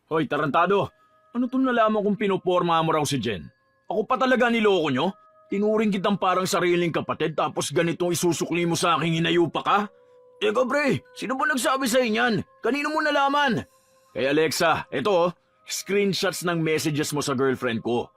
Hoy, tarantado! Ano itong nalaman kung pinoporma mo raw si Jen? Ako pa talaga niloko nyo? Tinuring kitang parang sariling kapatid tapos ganitong isusukli mo sa aking hinayupa ka? Eka pre, sino ba nagsabi sa inyan? Kanino mo nalaman? Kay Alexa, ito screenshots ng messages mo sa girlfriend ko.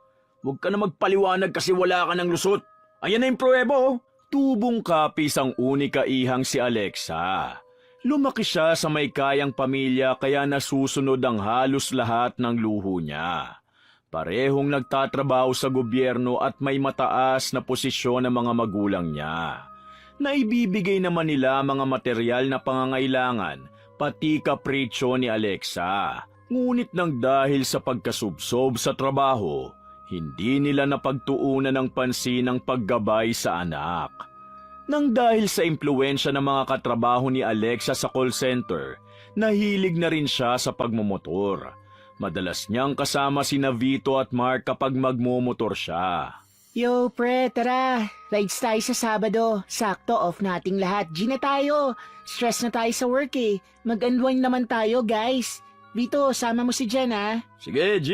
Huwag ka na magpaliwanag kasi wala ka ng lusot. Ayan na yung pruweba oh. Tubong kapis ang unika ihang si Alexa. Lumaki siya sa may kayang pamilya kaya nasusunod ang halos lahat ng luho niya. Parehong nagtatrabaho sa gobyerno at may mataas na posisyon ng mga magulang niya. Naibibigay naman nila mga material na pangangailangan, pati kapritsyo ni Alexa. Ngunit nang dahil sa pagkasubsob sa trabaho, hindi nila napagtuunan ng pansin ang paggabay sa anak. Nang dahil sa impluwensya ng mga katrabaho ni Alexa sa call center, nahilig na rin siya sa pagmumotor. Madalas niyang kasama sina Vito at Mark kapag magmumotor siya. Yo, pre, tara. Rides tayo sa Sabado. Sakto, off nating lahat. G na tayo. Stress na tayo sa work eh. Mag-unwind naman tayo, guys. Vito, sama mo si Jen, ha? Sige, G.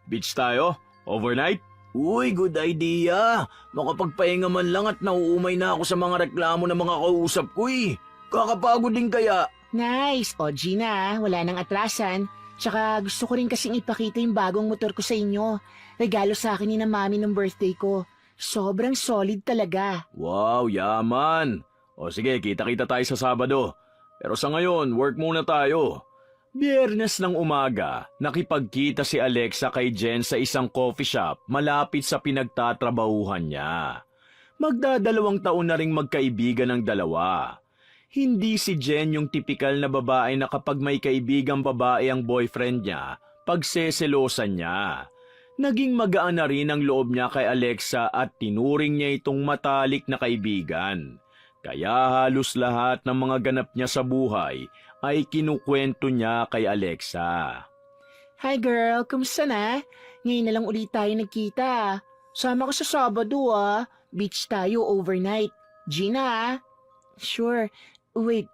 Beach tayo? Overnight? Uy, good idea. Makapagpahinga man lang at nauumay na ako sa mga reklamo ng mga kausap ko eh. Kakapagod din kaya. Nice. O, G na, wala nang atrasan. Tsaka gusto ko rin kasing ipakita yung bagong motor ko sa inyo. Regalo sa akin ni na mami ng birthday ko. Sobrang solid talaga. Wow, yaman. O sige, kita-kita tayo sa Sabado. Pero sa ngayon, work muna tayo. Biyernes ng umaga, nakipagkita si Alexa kay Jen sa isang coffee shop malapit sa pinagtatrabahuhan niya. Magdadalawang taon na ring magkaibigan ng dalawa. Hindi si Jen yung tipikal na babae na kapag may kaibigang babae ang boyfriend niya, pagseselosan niya. Naging magaan na rin ang loob niya kay Alexa at tinuring niya itong matalik na kaibigan. Kaya halos lahat ng mga ganap niya sa buhay ay kinukwento niya kay Alexa. Hi girl, kumusta na? Ngayon na lang ulit tayo nagkita. Sama ko sa Sabado Beach tayo overnight. Gina Sure. Wait,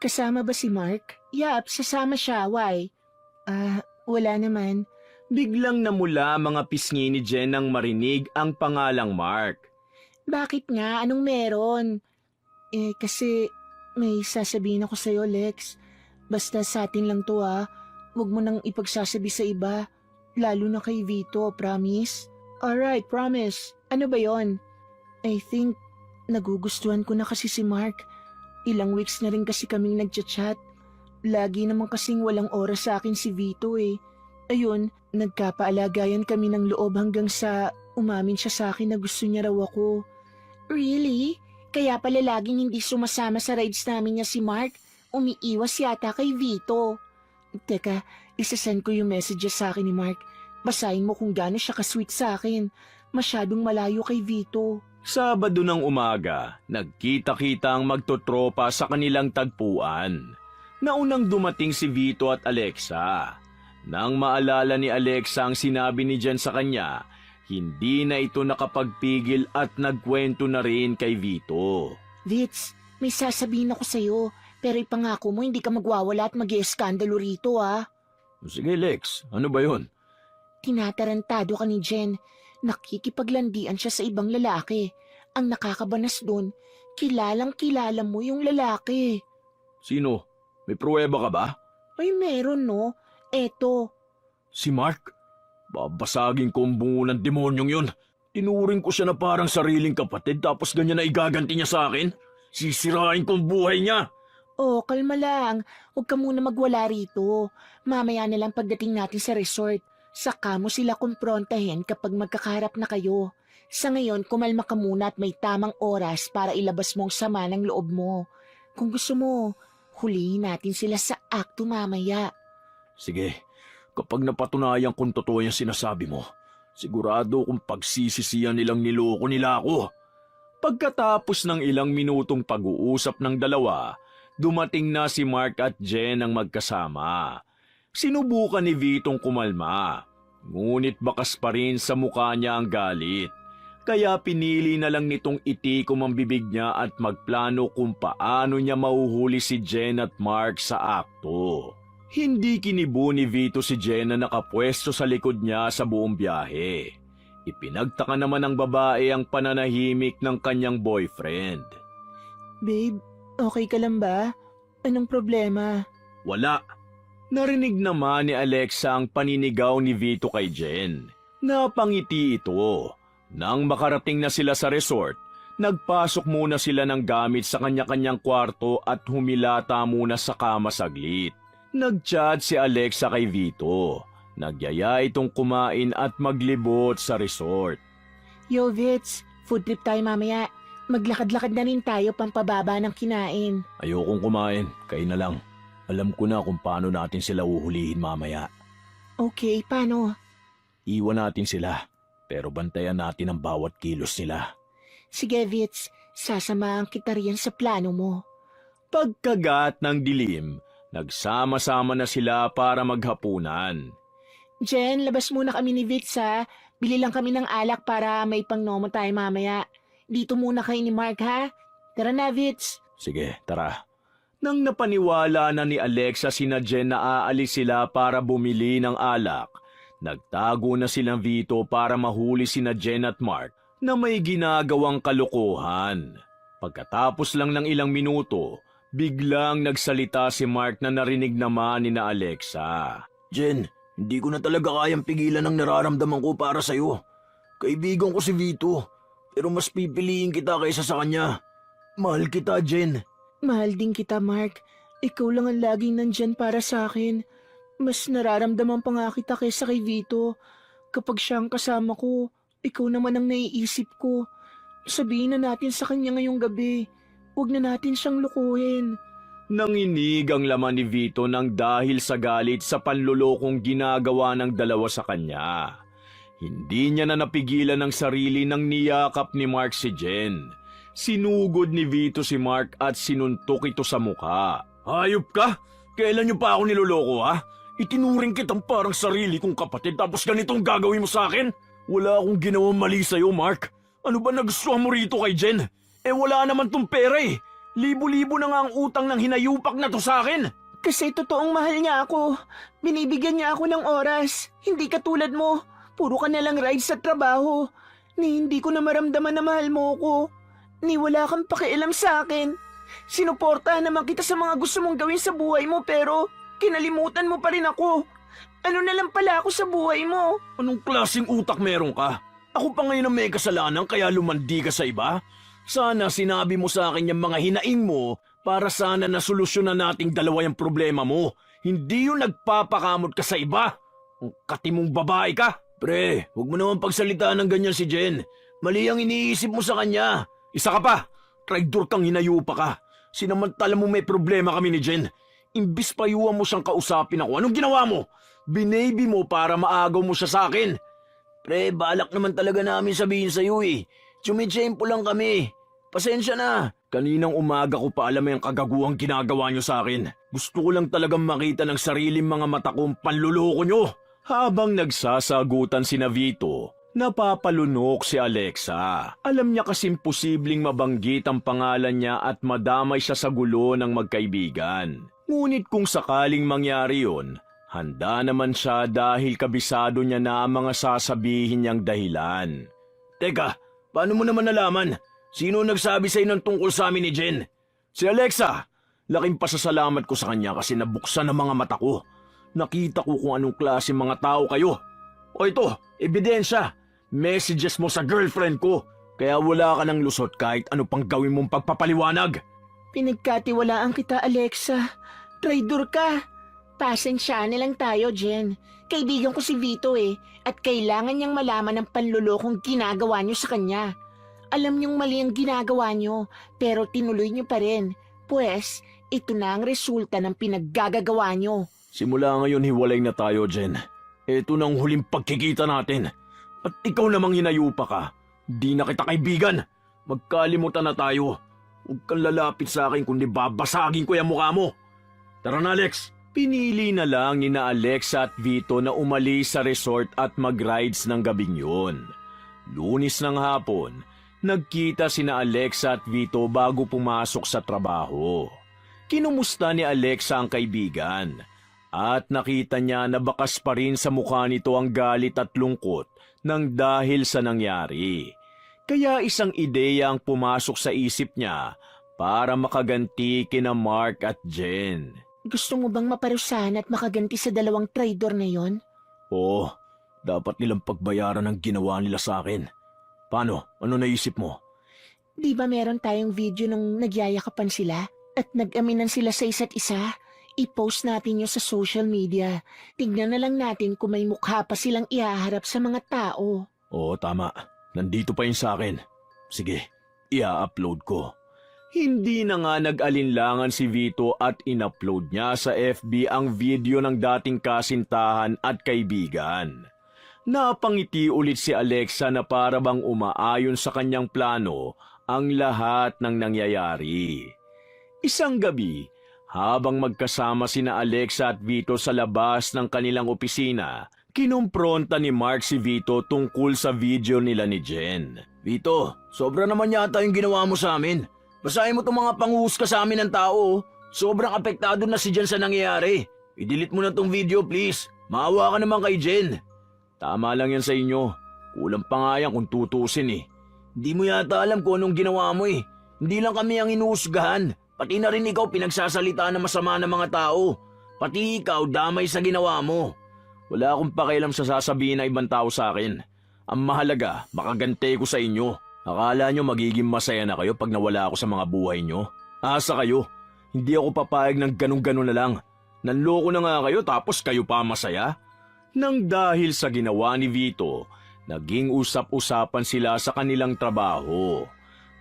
kasama ba si Mark? Yap, sasama siya. Why? Wala naman. Biglang namula mga pisngi ni Jen nang marinig ang pangalang Mark. Bakit nga? Anong meron? Kasi may sasabihin ako sa'yo, Lex. Basta sa atin lang to Huwag mo nang ipagsasabi sa iba. Lalo na kay Vito, promise? Alright, promise. Ano ba yon? I think nagugustuhan ko na kasi si Mark. Ilang weeks na rin kasi kaming nagchat-chat. Lagi naman kasing walang oras sa akin si Vito eh. Ayun, nagkapaalagayan kami ng loob hanggang sa umamin siya sa akin na gusto niya raw ako. Really? Kaya pala laging hindi sumasama sa rides namin niya si Mark. Umiiwas yata kay Vito. Teka, isasend ko yung messages sa akin ni Mark. Basahin mo kung gaano siya ka-sweet sa akin. Masyadong malayo kay Vito. Sabado ng umaga, nagkita-kita ang magtotropa sa kanilang tagpuan. Naunang dumating si Vito at Alexa. Nang maalala ni Alexa ang sinabi ni Jen sa kanya, hindi na ito nakapagpigil at nagkwento na rin kay Vito. Vits, may sasabihin ako sa'yo, pero ipangako mo hindi ka magwawala at mag-ieskandalo rito Sige Lex, ano ba yun? Tinatarantado ka ni Jen. Nakikipaglandian siya sa ibang lalaki. Ang nakakabanas doon, kilalang-kilala mo yung lalaki. Sino? May pruweba ka ba? Ay meron no, eto. Si Mark? Babasagin ko ang bungo ng demonyong yun. Tinuring ko siya na parang sariling kapatid tapos ganyan na igaganti niya sa akin. Sisirain ko ang buhay niya. Oh, kalma lang. Huwag ka muna magwala rito. Mamaya na lang pagdating natin sa resort. Saka mo sila kumprontahin kapag magkakaharap na kayo. Sa ngayon, kumalma ka muna at may tamang oras para ilabas mo ang sama ng loob mo. Kung gusto mo, hulihin natin sila sa akto mamaya. Sige, kapag napatunayan kung totoo yung sinasabi mo, sigurado kung pagsisisiyan nilang niloko nila ako. Pagkatapos ng ilang minutong pag-uusap ng dalawa, dumating na si Mark at Jen ang magkasama. Sinubukan ni Vitong kumalma, ngunit bakas pa rin sa mukha niya ang galit. Kaya pinili na lang nitong itikom ang bibig niya at magplano kung paano niya mahuhuli si Jen at Mark sa akto. Hindi kinibo ni Vito si Jen na nakapwesto sa likod niya sa buong biyahe. Ipinagtaka naman ng babae ang pananahimik ng kanyang boyfriend. Babe, okay ka lang ba? Anong problema? Wala. Narinig naman ni Alexa ang paninigaw ni Vito kay Jen. Napangiti ito. Nang makarating na sila sa resort, nagpasok muna sila ng gamit sa kanya-kanyang kwarto at humilata muna sa kama saglit. Nag-chat si Alexa kay Vito. Nagyaya itong kumain at maglibot sa resort. Yo, Vits, food trip tayo mamaya. Maglakad-lakad na rin tayo pampababa ng kinain. Ayokong kumain, kayo na lang. Alam ko na kung paano natin sila uhulihin mamaya. Okay, paano? Iwan natin sila, pero bantayan natin ang bawat kilos nila. Sige, Vits, sasamahan kita riyan sa plano mo. Pagkagat ng dilim, nagsama-sama na sila para maghapunan. Jen, labas muna kami ni Vits ha. Bili lang kami ng alak para may pangnomo tayo mamaya. Dito muna kayo ni Mark ha. Tara na, Vits. Sige, tara. Nang napaniwala na ni Alexa sina Jen na aalis sila para bumili ng alak, nagtago na silang Vito para mahuli sina Jen at Mark na may ginagawang kalokohan. Pagkatapos lang ng ilang minuto, biglang nagsalita si Mark na narinig naman ni na Alexa. Jen, hindi ko na talaga kayang pigilan ang nararamdaman ko para sa'yo. Kaibigan ko si Vito, pero mas pipiliin kita kaysa sa kanya. Mahal kita, Jen. Mahal din kita, Mark. Ikaw lang ang laging nandyan para sa akin. Mas nararamdaman pa nga kita kaysa kay Vito. Kapag siya ang kasama ko, ikaw naman ang naiisip ko. Sabihin na natin sa kanya ngayong gabi. Huwag na natin siyang lukuhin. Nanginig ang laman ni Vito nang dahil sa galit sa panlulokong ginagawa ng dalawa sa kanya. Hindi niya na napigilan ang sarili nang niyakap ni Mark si Jen. Sinugod ni Vito si Mark at sinuntok ito sa mukha. Hayop ka? Kailan niyo pa ako niloloko ha? Itinuring kitang parang sarili kong kapatid tapos ganitong gagawin mo sa akin? Wala akong ginawang mali sa'yo, Mark. Ano ba nagustuhan mo rito kay Jen? Wala naman tong pera eh. Libo-libo na nga ang utang ng hinayupak na to sa akin. Kasi totoong mahal niya ako. Binibigyan niya ako ng oras. Hindi katulad mo. Puro ka nalang ride sa trabaho. Ni hindi ko na maramdaman na mahal mo ko. Ni wala kang pakialam sa akin. Sinuportahan naman kita sa mga gusto mong gawin sa buhay mo pero kinalimutan mo pa rin ako. Ano na lang pala ako sa buhay mo? Anong klaseng utak meron ka? Ako pa ngayon ang may kasalanan kaya lumandi ka sa iba? Sana sinabi mo sa akin yung mga hinaing mo para sana nasolusyonan nating dalawa yung problema mo. Hindi yung nagpapakamot ka sa iba. Ang katimong babae ka. Pre, huwag mo naman pagsalitaan ng ganyan si Jen. Mali ang iniisip mo sa kanya. Isa ka pa. Traidor kang hinayupa ka. Sinamantala mo may problema kami ni Jen. Imbis payuhan mo siyang kausapin ako. Anong ginawa mo? Binaby mo para maagaw mo siya sa akin. Pre, balak naman talaga namin sabihin sa'yo eh. Tsumitsyempo lang kami. Pasensya na. Kaninang umaga ko pa alam yung kagaguhang ginagawa nyo sa akin. Gusto ko lang talagang makita ng sariling mga mata kong panluloko nyo. Habang nagsasagutan si Vito, napapalunok si Alexa. Alam niya kasing posibleng mabanggit ang pangalan niya at madamay siya sa gulo ng magkaibigan. Ngunit kung sakaling mangyari yun, handa naman siya dahil kabisado niya na ang mga sasabihin niyang dahilan. Teka, paano mo naman nalaman? Sino nagsabi sa'yo ng tungkol sa amin ni Jen? Si Alexa. Laking pasasalamat ko sa kanya kasi nabuksan ang mga mata ko. Nakita ko kung anong klase mga tao kayo. O ito, ebidensya. Messages mo sa girlfriend ko. Kaya wala ka ng lusot kahit ano pang gawin mong pagpapaliwanag. Pinagkatiwalaan kita, Alexa. Traidor ka. Pasensya na lang tayo, Jen. Kaibigan ko si Vito eh. At kailangan niyang malaman ang panlulokong ginagawa niyo sa kanya. Alam niyong mali ang ginagawa niyo, pero tinuloy niyo pa rin. Pues, ito na ang resulta ng pinaggagawa niyo. Simula ngayon hiwalay na tayo, Jen. Ito na ang huling pagkikita natin. At ikaw namang hinayupa ka. Di na kita kaibigan. Magkalimutan na tayo. Huwag kang lalapit sa akin kundi babasagin ko yung mukha mo. Tara na, Alex. Pinili na lang ni na Alexa at Vito na umalis sa resort at mag-rides ng gabing yun. Lunes ng hapon, nagkita sina Alexa at Vito bago pumasok sa trabaho. Kinumusta ni Alexa ang kaibigan. At nakita niya na bakas pa rin sa mukha nito ang galit at lungkot nang dahil sa nangyari. Kaya isang ideya ang pumasok sa isip niya para makaganti kina Mark at Jen. Gusto mo bang maparusahan at makaganti sa dalawang traidor na yon? Oo, dapat nilang pagbayaran ang ginawa nila sa akin. Paano? Ano naisip mo? Di ba meron tayong video nung nagyayakapan sila at nag-aminan sila sa isa't isa? I-post natin yun sa social media. Tignan na lang natin kung may mukha pa silang ihaharap sa mga tao. Oo, tama. Nandito pa yun sa akin. Sige, i-upload ko. Hindi na nga nag-alinlangan si Vito at in-upload niya sa FB ang video ng dating kasintahan at kaibigan. Napangiti ulit si Alexa na para bang umaayon sa kanyang plano ang lahat ng nangyayari. Isang gabi, habang magkasama sina Alexa at Vito sa labas ng kanilang opisina, kinumpronta ni Mark si Vito tungkol sa video nila ni Jen. Vito, sobra naman yata yung ginawa mo sa amin. Basahin mo itong mga panguhusga sa amin ng tao. Sobrang apektado na si Jen sa nangyayari. I-delete mo na tong video please. Maawa ka naman kay Jen. Tama lang yan sa inyo. Kulang pa nga yan kung tutusin eh. Hindi mo yata alam kung anong ginawa mo eh. Hindi lang kami ang inuhusgahan. Pati na rin ikaw pinagsasalita na masama ng mga tao. Pati ikaw damay sa ginawa mo. Wala akong pakialam sa sasabihin ng ibang tao sa akin. Ang mahalaga, makagante ko sa inyo. Akala nyo magiging masaya na kayo pag nawala ako sa mga buhay nyo? Asa kayo? Hindi ako papayag ng ganun-ganun na lang. Nanloko na nga kayo tapos kayo pa masaya? Nang dahil sa ginawa ni Vito, naging usap-usapan sila sa kanilang trabaho.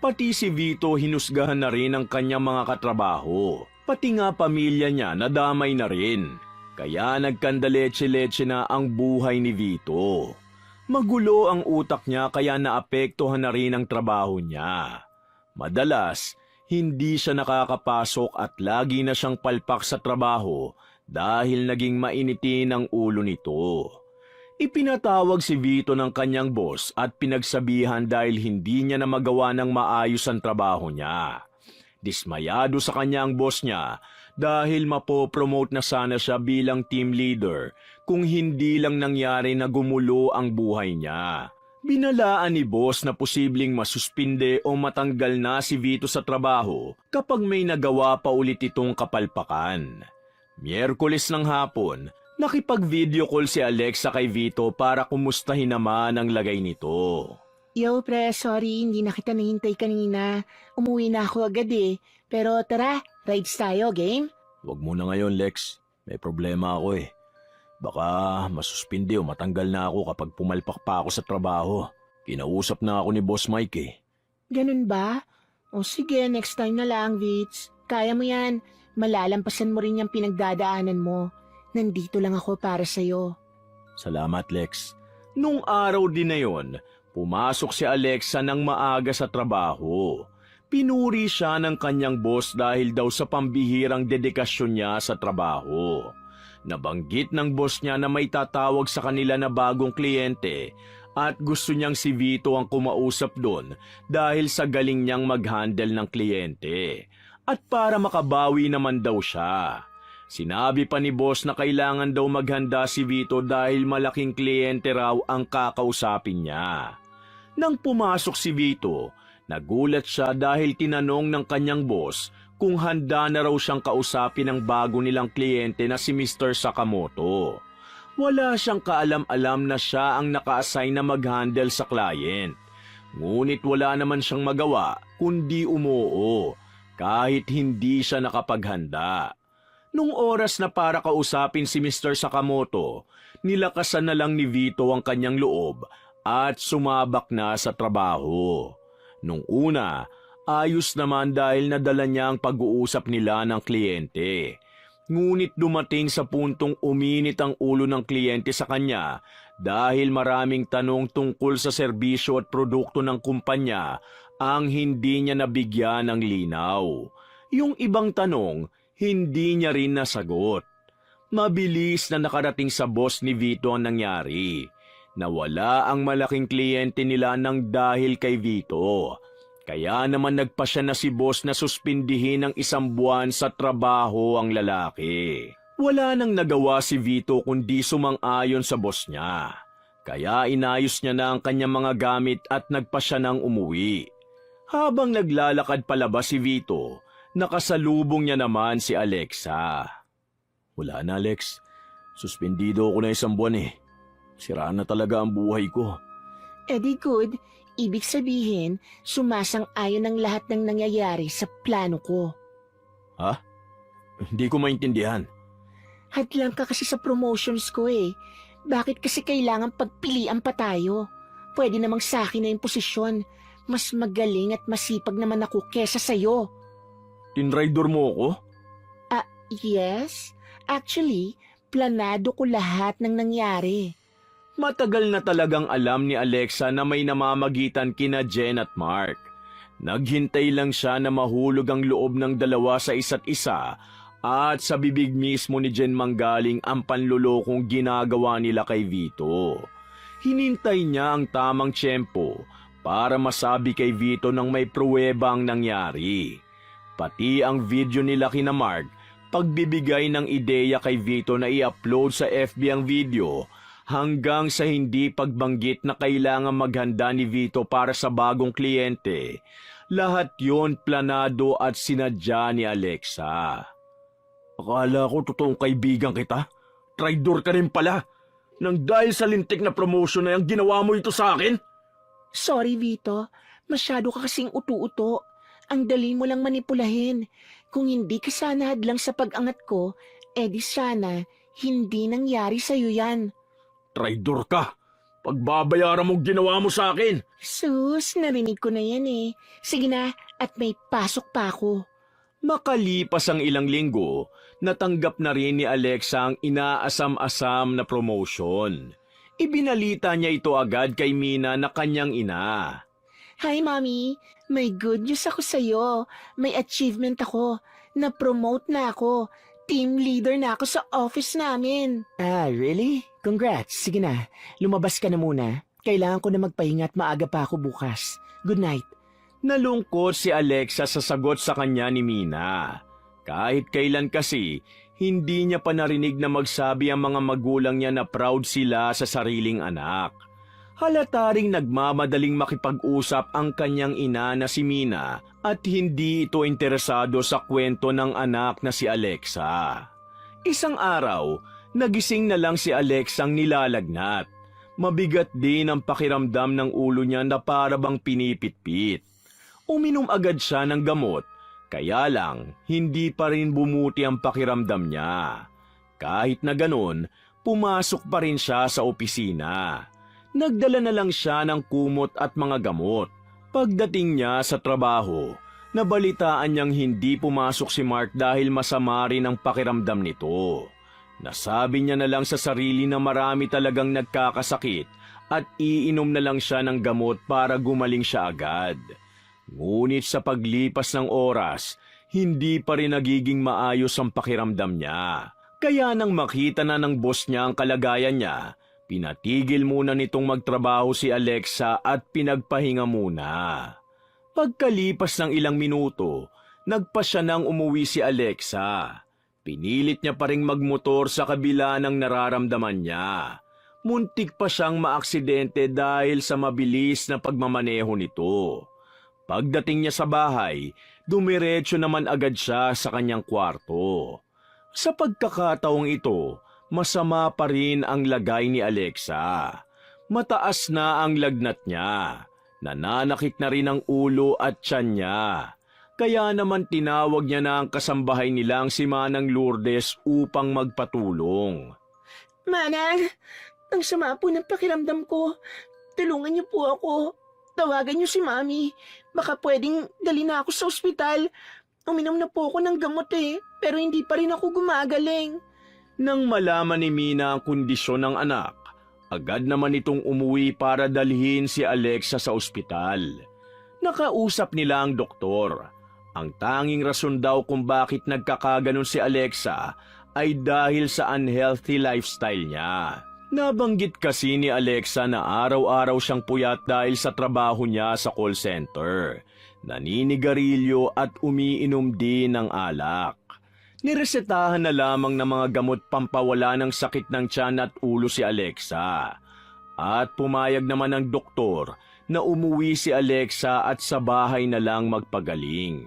Pati si Vito hinusgahan na rin ang kanyang mga katrabaho. Pati nga pamilya niya nadamay na rin. Kaya nagkandaletse-letse na ang buhay ni Vito. Magulo ang utak niya kaya naapektuhan na rin ang trabaho niya. Madalas, hindi siya nakakapasok at lagi na siyang palpak sa trabaho dahil naging mainitin ang ulo nito. Ipinatawag si Vito ng kanyang boss at pinagsabihan dahil hindi niya na magawa ng maayos ang trabaho niya. Dismayado sa kanya ang boss niya dahil mapopromote na sana siya bilang team leader kung hindi lang nangyari na gumulo ang buhay niya. Binalaan ni boss na posibleng masuspinde o matanggal na si Vito sa trabaho kapag may nagawa pa ulit itong kapalpakan. Miyerkules ng hapon, nakipag-video call si Alexa kay Vito para kumustahin naman ang lagay nito. Yo pre, sorry, hindi na kita nahintay kanina. Umuwi na ako agad eh. Pero tara, rides tayo, game? Huwag muna ngayon, Lex. May problema ako eh. Baka masuspindi o matanggal na ako kapag pumalpak pa ako sa trabaho. Kinausap na ako ni Boss Mike eh. Ganun ba? O sige, next time na lang, Vitz. Kaya mo yan. Malalampasan mo rin yung pinagdadaanan mo. Nandito lang ako para sa'yo. Salamat, Lex. Nung araw din na yon, pumasok si Alexa ng maaga sa trabaho. Pinuri siya ng kanyang boss dahil daw sa pambihirang dedikasyon niya sa trabaho. Nabanggit ng boss niya na may tatawag sa kanila na bagong kliyente at gusto niyang si Vito ang kumausap doon dahil sa galing niyang mag-handle ng kliyente. At para makabawi naman daw siya. Sinabi pa ni boss na kailangan daw maghanda si Vito dahil malaking kliyente raw ang kakausapin niya. Nang pumasok si Vito, nagulat siya dahil tinanong ng kanyang boss kung handa na raw siyang kausapin ng bago nilang kliyente na si Mr. Sakamoto. Wala siyang kaalam-alam na siya ang naka-assign na mag-handle sa client. Ngunit wala naman siyang magawa kundi umuo kahit hindi siya nakapaghanda. Nung oras na para kausapin si Mr. Sakamoto, nilakasan na lang ni Vito ang kanyang loob at sumabak na sa trabaho. Nung una, ayos naman dahil nadala niya ang pag-uusap nila ng kliyente. Ngunit dumating sa puntong uminit ang ulo ng kliyente sa kanya dahil maraming tanong tungkol sa serbisyo at produkto ng kumpanya ang hindi niya nabigyan ng linaw. Yung ibang tanong, hindi niya rin nasagot. Mabilis na nakarating sa boss ni Vito ang nangyari. Nawala ang malaking kliyente nila ng dahil kay Vito. Kaya naman nagpasya na si boss na suspindihin ng 1 buwan sa trabaho ang lalaki. Wala nang nagawa si Vito kundi sumang-ayon sa boss niya. Kaya inayos niya na ang kanyang mga gamit at nagpa siya ng umuwi. Habang naglalakad palabas si Vito, nakasalubong niya naman si Alexa. Wala na, Alex. Suspendido ako na 1 buwan eh. Sira na talaga ang buhay ko. Di good. Ibig sabihin, sumasang-ayon ang lahat ng nangyayari sa plano ko. Ha? Hindi ko maintindihan. Hadlang ka kasi sa promotions ko eh. Bakit kasi kailangan pagpilian pa tayo? Pwede namang sa akin na yung posisyon. Mas magaling at masipag naman ako kesa sa'yo. Tinraidor mo ako? Yes. Actually, planado ko lahat ng nangyari. Matagal na talagang alam ni Alexa na may namamagitan kina Jen at Mark. Naghintay lang siya na mahulog ang loob ng dalawa sa isa't isa at sa bibig mismo ni Jen manggaling ang panlulokong ginagawa nila kay Vito. Hinintay niya ang tamang tiyempo para masabi kay Vito nang may pruweba ang nangyari. Pati ang video nila kina Mark, pagbibigay ng ideya kay Vito na i-upload sa FB ang video, hanggang sa hindi pagbanggit na kailangan maghanda ni Vito para sa bagong kliyente. Lahat yon planado at sinadya ni Alexa. Akala ko totoong kaibigan kita. Traidor ka rin pala. Nang dahil sa lintik na promotion na yung ginawa mo ito sa akin? Sorry, Vito. Masyado ka kasing utu-uto. Ang dali mo lang manipulahin. Kung hindi ka sana hadlang sa pag-angat ko, di sana hindi nangyari sa'yo yan. Traidor ka! Pagbabayaran mo ginawa mo sa akin! Sus, narinig ko na yan eh. Sige na, at may pasok pa ako. Makalipas ang ilang linggo, natanggap na rin ni Alexa ang inaasam-asam na promotion. Ibinalita niya ito agad kay Mina na kanyang ina. Hi, Mommy. May good news ako sa'yo. May achievement ako. Na-promote na ako. Team leader na ako sa office namin. Really? Congrats. Sige na, lumabas ka na muna. Kailangan ko na magpahinga at maaga pa ako bukas. Good night. Nalungkot si Alexa sa sagot sa kanya ni Mina. Kahit kailan kasi, hindi niya pa narinig na magsabi ang mga magulang niya na proud sila sa sariling anak. Halata ring nagmamadaling makipag-usap ang kanyang ina na si Mina at hindi ito interesado sa kwento ng anak na si Alexa. Isang araw, nagising na lang si Alexang nilalagnat. Mabigat din ang pakiramdam ng ulo niya na para bang pinipitpit. Uminom agad siya ng gamot, kaya lang hindi pa rin bumuti ang pakiramdam niya. Kahit na ganun, pumasok pa rin siya sa opisina. Nagdala na lang siya ng kumot at mga gamot. Pagdating niya sa trabaho, nabalitaan niyang hindi pumasok si Mark dahil masama rin ang pakiramdam nito. Nasabi niya na lang sa sarili na marami talagang nagkakasakit at iinom na lang siya ng gamot para gumaling siya agad. Ngunit sa paglipas ng oras, hindi pa rin nagiging maayos ang pakiramdam niya. Kaya nang makita na ng boss niya ang kalagayan niya, pinatigil muna nitong magtrabaho si Alexa at pinagpahinga muna. Pagkalipas ng ilang minuto, nagpa siya nang umuwi si Alexa. Pinilit niya pa ring magmotor sa kabila ng nararamdaman niya. Muntik pa siyang maaksidente dahil sa mabilis na pagmamaneho nito. Pagdating niya sa bahay, dumiretso naman agad siya sa kanyang kwarto. Sa pagkakataong ito, masama pa rin ang lagay ni Alexa. Mataas na ang lagnat niya. Nananakit na rin ang ulo at tiyan niya. Kaya naman tinawag niya na ang kasambahay nilang si Manang Lourdes upang magpatulong. Manang, ang sama po ng pakiramdam ko. Tulungan niyo po ako. Tawagan niyo si Mami. Baka pwedeng dali na ako sa ospital. Uminom na po ako ng gamot pero hindi pa rin ako gumagaling. Nang malaman ni Mina ang kondisyon ng anak, agad naman itong umuwi para dalhin si Alexa sa ospital. Nakausap nila ang doktor. Ang tanging rason daw kung bakit nagkakaganon si Alexa ay dahil sa unhealthy lifestyle niya. Nabanggit kasi ni Alexa na araw-araw siyang puyat dahil sa trabaho niya sa call center. Naninigarilyo at umiinom din ng alak. Niresetahan na lamang ng mga gamot pampawala ng sakit ng tiyan at ulo si Alexa. At pumayag naman ng doktor na umuwi si Alexa at sa bahay na lang magpagaling.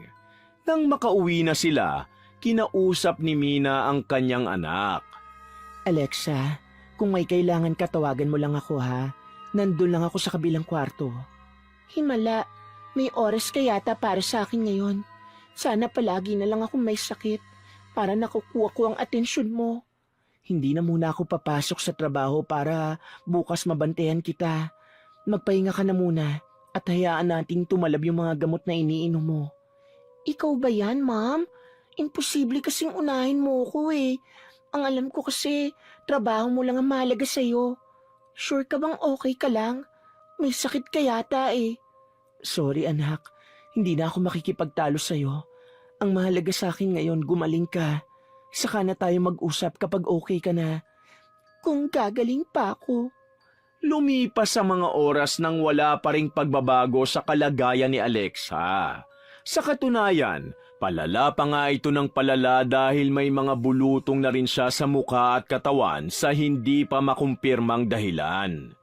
Nang makauwi na sila, kinausap ni Mina ang kanyang anak. Alexa, kung may kailangan ka, tawagan mo lang ako ha. Nandun lang ako sa kabilang kwarto. Himala, may oras ka yata para sa akin ngayon. Sana palagi na lang akong may sakit para nakukuha ko ang atensyon mo. Hindi na muna ako papasok sa trabaho para bukas mabantayan kita. Magpahinga ka na muna at hayaan nating tumalab yung mga gamot na iniinom mo. Ikaw ba yan, ma'am? Imposible kasing unahin mo ko eh. Ang alam ko kasi, trabaho mo lang ang mahalaga sa'yo. Sure ka bang okay ka lang? May sakit ka yata eh. Sorry anak, hindi na ako makikipagtalo sa'yo. Ang mahalaga sa akin ngayon, gumaling ka. Saka na tayo mag-usap kapag okay ka na. Kung gagaling pa ako. Lumipas sa mga oras nang wala pa ring pagbabago sa kalagayan ni Alexa. Sa katunayan, palala pa nga ito ng palala dahil may mga bulutong na rin siya sa mukha at katawan sa hindi pa makumpirmang dahilan.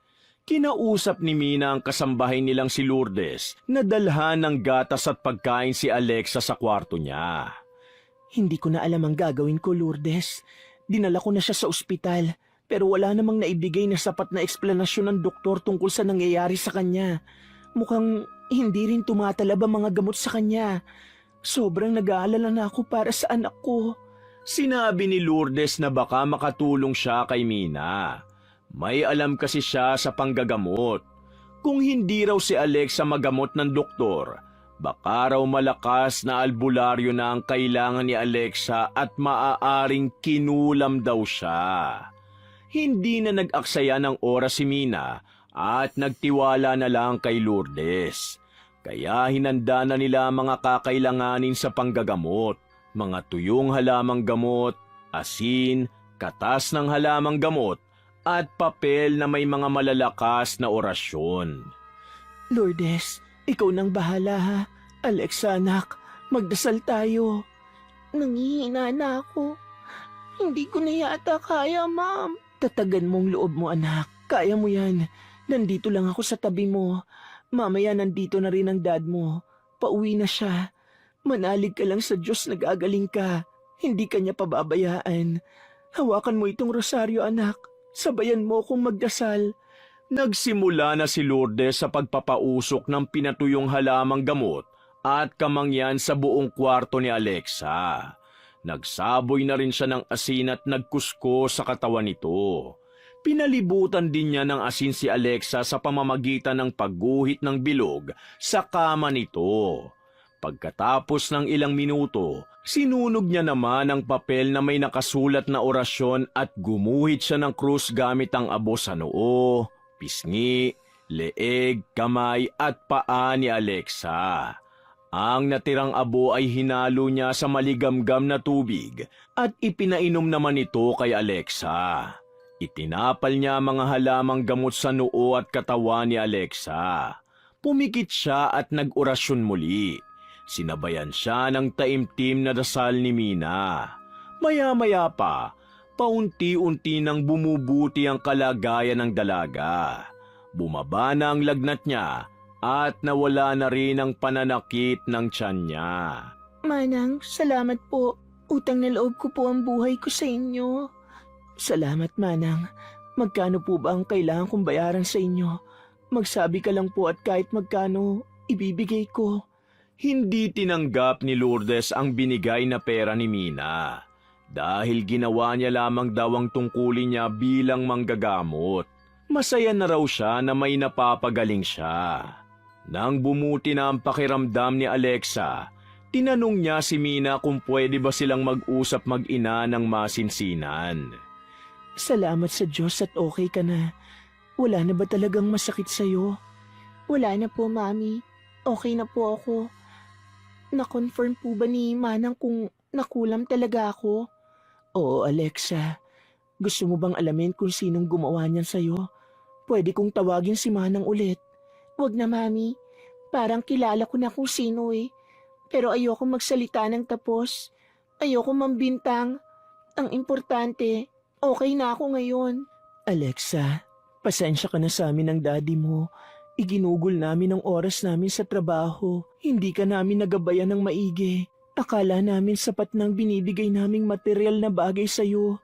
Kinausap ni Mina ang kasambahay nilang si Lourdes na dalhan ng gatas at pagkain si Alexa sa kwarto niya. Hindi ko na alam ang gagawin ko, Lourdes. Dinala ko na siya sa ospital, pero wala namang naibigay na sapat na eksplanasyon ng doktor tungkol sa nangyayari sa kanya. Mukhang hindi rin tumatalab ang mga gamot sa kanya. Sobrang nag-aalala na ako para sa anak ko. Sinabi ni Lourdes na baka makatulong siya kay Mina. May alam kasi siya sa panggagamot. Kung hindi raw si Alexa magamot ng doktor, baka raw malakas na albularyo na ang kailangan ni Alexa at maaaring kinulam daw siya. Hindi na nag-aksaya ng oras si Mina at nagtiwala na lang kay Lourdes. Kaya hinanda na nila mga kakailanganin sa panggagamot, mga tuyong halamang gamot, asin, katas ng halamang gamot, at papel na may mga malalakas na orasyon. Lourdes, ikaw nang bahala ha. Alexa anak, magdasal tayo. Nangihina na ako. Hindi ko na yata kaya, ma'am. Tatagan mong loob mo anak. Kaya mo yan. Nandito lang ako sa tabi mo. Mamaya nandito na rin ang dad mo. Pauwi na siya. Manalig ka lang sa Diyos na gagaling ka. Hindi ka niya pababayaan. Hawakan mo itong rosaryo anak. Sabayan mo akong magdasal. Nagsimula na si Lourdes sa pagpapausok ng pinatuyong halamang gamot at kamangyan sa buong kwarto ni Alexa. Nagsaboy na rin siya ng asin at nagkusko sa katawan nito. Pinalibutan din niya ng asin si Alexa sa pamamagitan ng pagguhit ng bilog sa kama nito. Pagkatapos ng ilang minuto, sinunog niya naman ang papel na may nakasulat na orasyon at gumuhit siya ng krus gamit ang abo sa noo, pisngi, leeg, kamay at paa ni Alexa. Ang natirang abo ay hinalo niya sa maligamgam na tubig at ipinainom naman ito kay Alexa. Itinapal niya mga halamang gamot sa noo at katawan ni Alexa. Pumikit siya at nag-orasyon muli. Sinabayan siya ng taimtim na dasal ni Mina. Maya-maya pa, paunti-unti nang bumubuti ang kalagayan ng dalaga. Bumaba na ang lagnat niya at nawala na rin ang pananakit ng tiyan niya. Manang, salamat po. Utang na loob ko po ang buhay ko sa inyo. Salamat, Manang. Magkano po ba ang kailangan kong bayaran sa inyo? Magsabi ka lang po at kahit magkano, ibibigay ko. Hindi tinanggap ni Lourdes ang binigay na pera ni Mina dahil ginawa niya lamang daw ang tungkulin niya bilang manggagamot. Masaya na raw siya na may napapagaling siya. Nang bumuti na ang pakiramdam ni Alexa, tinanong niya si Mina kung pwede ba silang mag-usap mag-ina ng masinsinan. Salamat sa Diyos at okay ka na. Wala na ba talagang masakit sa'yo? Wala na po, Mami. Okay na po ako. Na-confirm po ba ni Manang kung nakulam talaga ako? Oo, Alexa. Gusto mo bang alamin kung sinong gumawa niyan sa'yo? Pwede kong tawagin si Manang ulit. Wag na, Mami. Parang kilala ko na kung sino eh. Pero ayoko magsalita ng tapos. Ayoko mambintang. Ang importante, okay na ako ngayon. Alexa, pasensya ka na sa amin ng daddy mo. Iginugol namin ang oras namin sa trabaho. Hindi ka namin nagabayan ng maigi. Akala namin sapat nang binibigay naming material na bagay sa'yo.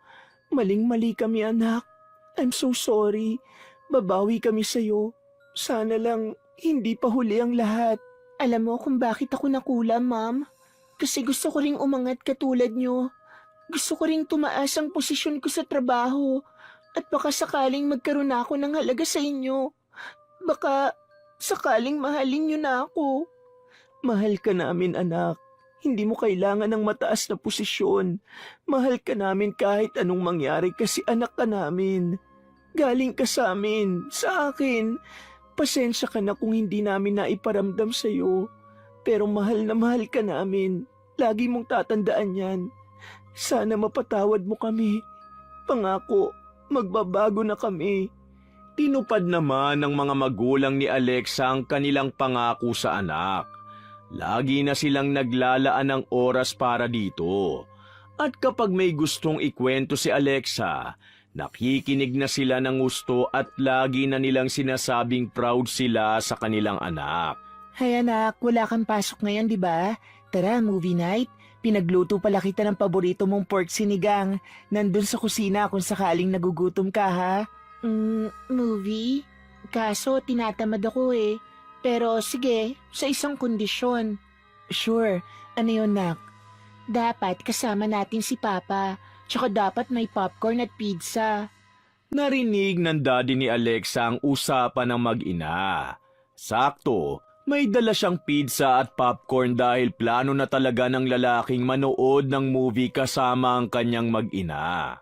Maling-mali kami, anak. I'm so sorry. Babawi kami sa'yo. Sana lang hindi pa huli ang lahat. Alam mo kung bakit ako nakulam, ma'am? Kasi gusto ko ring umangat katulad nyo. Gusto ko ring tumaas ang posisyon ko sa trabaho. At baka sakaling magkaroon ako ng halaga sa inyo. Baka sakaling mahalin nyo na ako. Mahal ka namin, anak. Hindi mo kailangan ng mataas na posisyon. Mahal ka namin kahit anong mangyari kasi anak ka namin. Galing ka sa amin, sa akin. Pasensya ka na kung hindi namin naiparamdam sa'yo. Pero mahal na mahal ka namin. Lagi mong tatandaan yan. Sana mapatawad mo kami. Pangako, magbabago na kami. Tinupad naman ng mga magulang ni Alexa ang kanilang pangako sa anak. Lagi na silang naglalaan ng oras para dito. At kapag may gustong ikwento si Alexa, nakikinig na sila ng gusto at lagi na nilang sinasabing proud sila sa kanilang anak. Hay anak, wala kang pasok ngayon, di ba? Tara, movie night. Pinagluto pala kita ng paborito mong pork sinigang. Nandun sa kusina kung sakaling nagugutom ka, ha? Movie? Kaso, tinatamad ako eh. Pero sige, sa isang kondisyon. Sure, ano yun, nak? Dapat kasama natin si Papa. Tsaka dapat may popcorn at pizza. Narinig ng daddy ni Alexa ang usapan ng mag-ina. Sakto, may dala siyang pizza at popcorn dahil plano na talaga ng lalaking manood ng movie kasama ang kanyang mag-ina.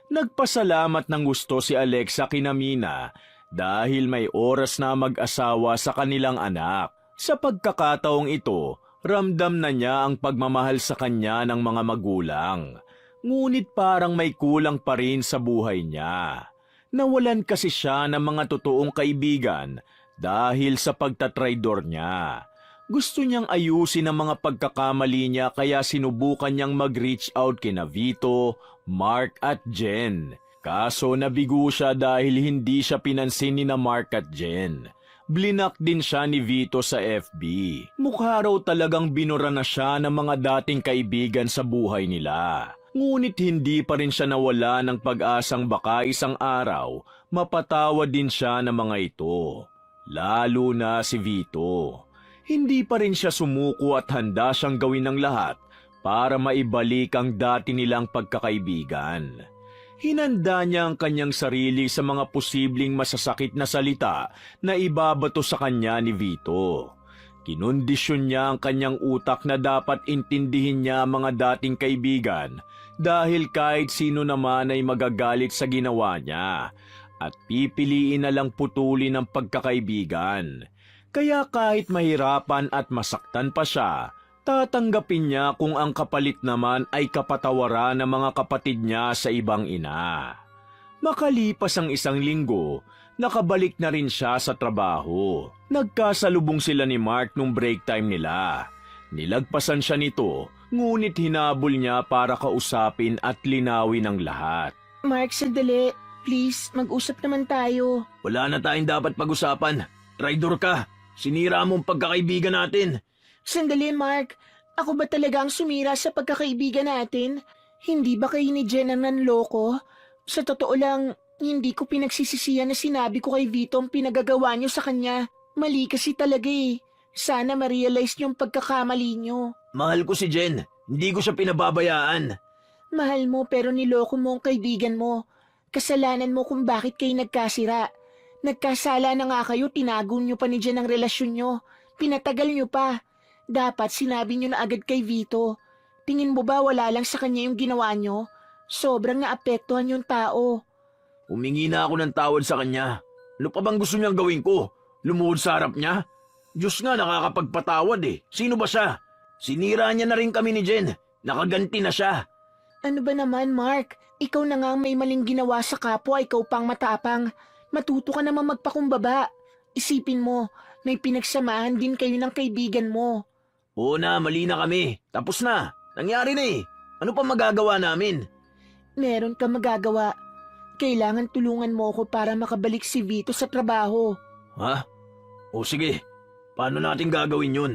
Nagpasalamat ng gusto si Alexa kina Mina dahil may oras na mag-asawa sa kanilang anak. Sa pagkakataong ito, ramdam na niya ang pagmamahal sa kanya ng mga magulang. Ngunit parang may kulang pa rin sa buhay niya. Nawalan kasi siya ng mga totoong kaibigan dahil sa pagtatraidor niya. Gusto niyang ayusin ang mga pagkakamali niya kaya sinubukan niyang mag-reach out kina Vito, Mark at Jen. Kaso nabigo siya dahil hindi siya pinansin ni na Mark at Jen. Blinak din siya ni Vito sa FB. Mukha raw talagang binura na siya ng mga dating kaibigan sa buhay nila. Ngunit hindi pa rin siya nawala ng pag-asang baka isang araw mapatawad din siya ng mga ito. Lalo na si Vito. Hindi pa rin siya sumuko at handa siyang gawin ng lahat para maibalik ang dati nilang pagkakaibigan. Hinanda niya ang kanyang sarili sa mga posibleng masasakit na salita na ibabato sa kanya ni Vito. Kinondisyon niya ang kanyang utak na dapat intindihin niya ang mga dating kaibigan dahil kahit sino naman ay magagalit sa ginawa niya at pipiliin na lang putulin ang pagkakaibigan. Kaya kahit mahirapan at masaktan pa siya, tatanggapin niya kung ang kapalit naman ay kapatawaran ng mga kapatid niya sa ibang ina. Makalipas ang isang linggo, nakabalik na rin siya sa trabaho. Nagkasalubong sila ni Mark nung break time nila. Nilagpasan siya nito, ngunit hinabol niya para kausapin at linawin ang lahat. Mark, sandali. Please, mag-usap naman tayo. Wala na tayong dapat pag-usapan. Traidor ka. Sinira mo ang pagkakaibigan natin. Sandali, Mark. Ako ba talaga ang sumira sa pagkakaibigan natin? Hindi ba kayo ni Jen ang nanloko? Sa totoo lang, hindi ko pinagsisisihan na sinabi ko kay Vito ang pinagagawa niyo sa kanya. Mali kasi talaga eh. Sana ma-realize niyo ang pagkakamali niyo. Mahal ko si Jen. Hindi ko siya pinababayaan. Mahal mo pero niloko mo ang kaibigan mo. Kasalanan mo kung bakit kayo nagkasira. Nagkasala na nga kayo, tinago niyo pa ni Jen ang relasyon niyo. Pinatagal niyo pa. Dapat sinabi niyo na agad kay Vito. Tingin mo ba wala lang sa kanya yung ginawa niyo? Sobrang naapektuhan yung tao. Humingi na ako ng tawad sa kanya. Ano pa bang gusto niyang gawin ko? Lumuhod sa harap niya? Diyos nga nakakapagpatawad eh. Sino ba siya? Sinira niya na rin kami ni Jen. Nakaganti na siya. Ano ba naman, Mark? Ikaw na nga ang may maling ginawa sa kapwa, ikaw pang matapang. Matuto ka naman magpakumbaba. Isipin mo, may pinagsamahan din kayo ng kaibigan mo. Oo na, mali na kami. Tapos na. Nangyari na eh. Ano pa magagawa namin? Meron ka magagawa. Kailangan tulungan mo ako para makabalik si Vito sa trabaho. Ha? O sige, paano natin gagawin yun?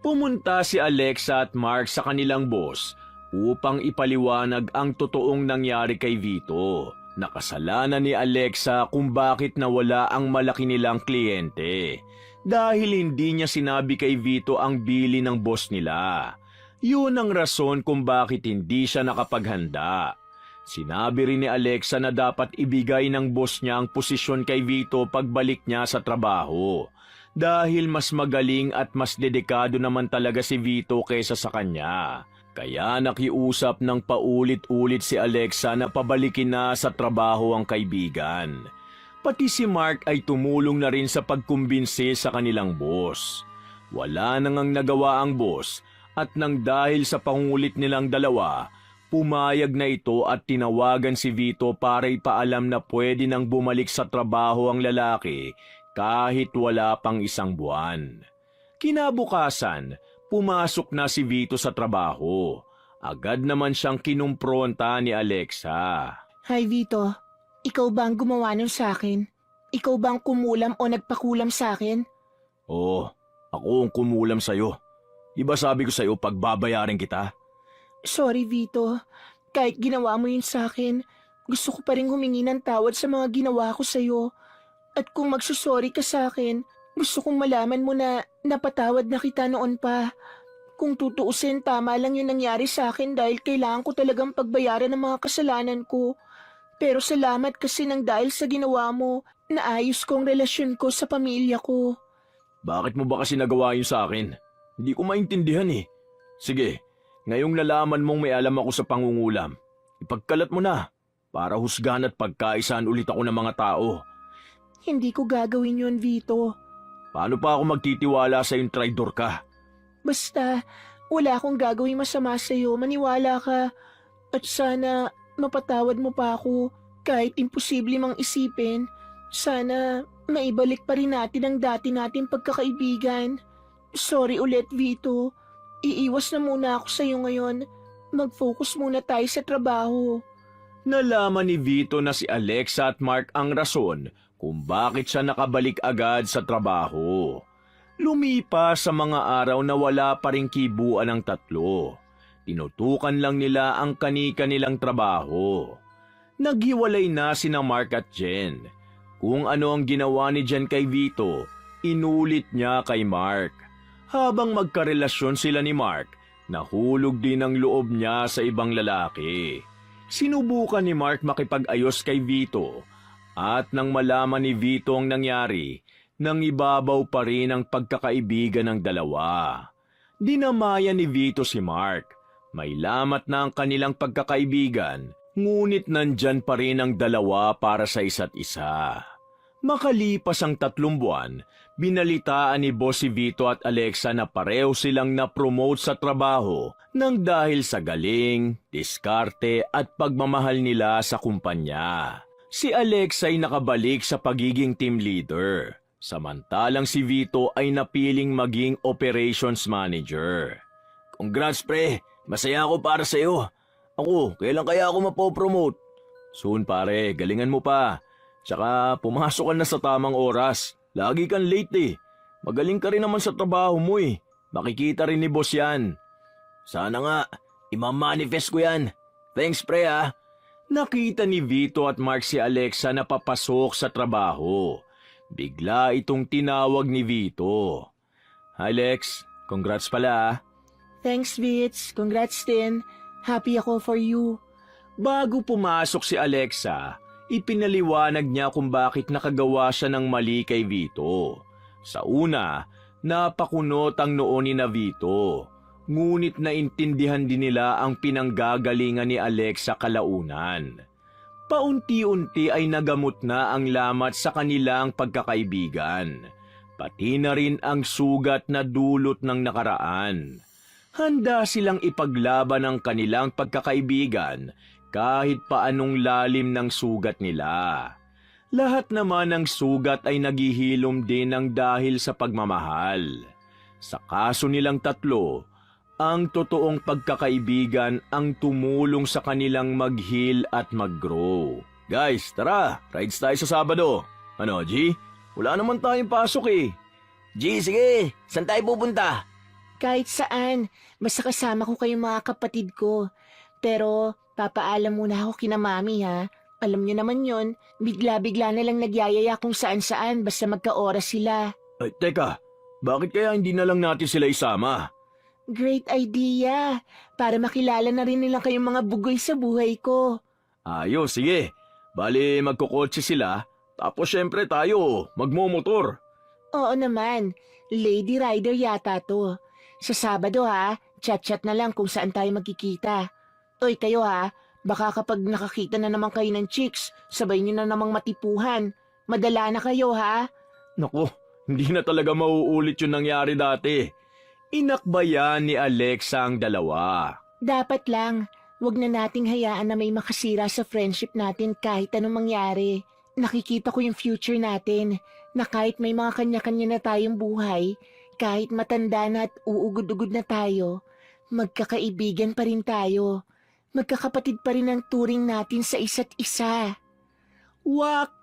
Pumunta si Alexa at Mark sa kanilang boss upang ipaliwanag ang totoong nangyari kay Vito. Nakasalanan ni Alexa kung bakit nawala ang malaki nilang kliyente dahil hindi niya sinabi kay Vito ang bili ng boss nila. Yun ang rason kung bakit hindi siya nakapaghanda. Sinabi rin ni Alexa na dapat ibigay ng boss niya ang posisyon kay Vito pagbalik niya sa trabaho dahil mas magaling at mas dedikado naman talaga si Vito kaysa sa kanya. Kaya nakiusap ng paulit-ulit si Alexa na pabalikin na sa trabaho ang kaibigan. Pati si Mark ay tumulong na rin sa pagkumbinsi sa kanilang boss. Wala nang nagawa ang boss at nang dahil sa pangulit nilang dalawa, pumayag na ito at tinawagan si Vito para ipaalam na pwede nang bumalik sa trabaho ang lalaki kahit wala pang 1 buwan. Kinabukasan, pumasok na si Vito sa trabaho. Agad naman siyang kinumpronta ni Alexa. Hi Vito, ikaw ba ang gumawa nun sa akin? Ikaw ba ang kumulam o nagpakulam sa akin? Oo, ako ang kumulam sa'yo. Iba sabi ko sa'yo pagbabayarin kita? Sorry Vito, kahit ginawa mo yun sa akin, gusto ko pa rin humingi ng tawad sa mga ginawa ko sa'yo. At kung magsusorry ka sa akin, gusto kong malaman mo na napatawad na kita noon pa. Kung tutuusin, tama lang yung nangyari sa akin dahil kailangan ko talagang pagbayaran ng mga kasalanan ko. Pero salamat kasi nang dahil sa ginawa mo, naayos ko ang relasyon ko sa pamilya ko. Bakit mo ba kasi nagawa yun sa akin? Hindi ko maintindihan eh. Sige, ngayong nalaman mong may alam ako sa pangungulam, ipagkalat mo na para husgahan at pagkaisaan ulit ako ng mga tao. Hindi ko gagawin yun, Vito. Paano pa ako magtitiwala sa yung traidor ka? Basta, wala akong gagawin masama sa'yo, maniwala ka. At sana, mapatawad mo pa ako. Kahit imposible mang isipin, sana maibalik pa rin natin ang dati nating pagkakaibigan. Sorry ulit, Vito. Iiwas na muna ako sa'yo ngayon. Mag-focus muna tayo sa trabaho. Nalaman ni Vito na si Alexa at Mark ang rason kung bakit siya nakabalik agad sa trabaho. Lumipas sa mga araw na wala pa ring kibuan ang tatlo. Tinutukan lang nila ang kani-kanilang trabaho. Naghiwalay na sina Mark at Jen. Kung ano ang ginawa ni Jen kay Vito, inulit niya kay Mark. Habang magkarelasyon sila ni Mark, nahulog din ang loob niya sa ibang lalaki. Sinubukan ni Mark makipag-ayos kay Vito at nang malaman ni Vito ang nangyari, nang ibabaw pa rin ang pagkakaibigan ng dalawa. Dinamayan ni Vito si Mark. May lamat na ang kanilang pagkakaibigan, ngunit nandyan pa rin ang dalawa para sa isa't isa. Makalipas ang 3 buwan, binalitaan ni Boss si Vito at Alexa na pareho silang na-promote sa trabaho nang dahil sa galing, diskarte at pagmamahal nila sa kumpanya. Si Alexa ay nakabalik sa pagiging team leader, samantalang si Vito ay napiling maging operations manager. Congrats pre, masaya ako para sa iyo. Ako, kailan kaya ako mapopromote? Soon pare, galingan mo pa. Tsaka pumasok ka na sa tamang oras. Lagi kang late eh. Magaling ka rin naman sa trabaho mo eh. Makikita rin ni boss yan. Sana nga, imamanifest ko yan. Thanks pre ah. Nakita ni Vito at Mark si Alexa na papasok sa trabaho. Bigla itong tinawag ni Vito. Hi Lex, congrats pala ah. Thanks, Vits. Congrats din. Happy ako for you. Bago pumasok si Alexa, ipinaliwanag niya kung bakit nakagawa siya ng mali kay Vito. Sa una, napakunot ang noo ni na Vito. Ngunit naintindihan din nila ang pinanggagalingan ni Alexa kalaunan. Paunti-unti ay nagamot na ang lamat sa kanilang pagkakaibigan. Pati na rin ang sugat na dulot ng nakaraan. Handa silang ipaglaban ang kanilang pagkakaibigan kahit paanong lalim ng sugat nila. Lahat naman ng sugat ay naghihilom din ng dahil sa pagmamahal. Sa kaso nilang tatlo, Ang totoong pagkakaibigan ang tumulong sa kanilang mag-heal at mag-grow. Guys, tara, rides tayo sa Sabado. Ano, G? Wala naman tayong pasok eh. G, sige. Saan tayo pupunta? Kahit saan, basta kasama ko kayong mga kapatid ko. Pero papaalam muna ako kina mami ha. Alam nyo naman yon, bigla-bigla na lang nagyayaya kung saan-saan basta magka-oras sila. Ay, teka, bakit kaya hindi na lang natin sila isama? Great idea! Para makilala na rin nila kayong mga bugoy sa buhay ko. Ayos, sige. Bali, magkukotse sila, tapos syempre tayo, magmomotor. Oo naman, lady rider yata to. Sa Sabado ha, chat-chat na lang kung saan tayo magkikita. Toy kayo ha, baka kapag nakakita na naman kayo ng chicks, sabay nyo na namang matipuhan. Madala na kayo ha. Naku, hindi na talaga mauulit yung nangyari dati. Inakbayan ni Alexa ang dalawa. Dapat lang, wag na nating hayaan na may makasira sa friendship natin kahit anong mangyari. Nakikita ko yung future natin, na kahit may mga kanya-kanya na tayong buhay, kahit matanda na at uugod-ugod na tayo, magkakaibigan pa rin tayo. Magkakapatid pa rin ang turing natin sa isa't isa. Wakas!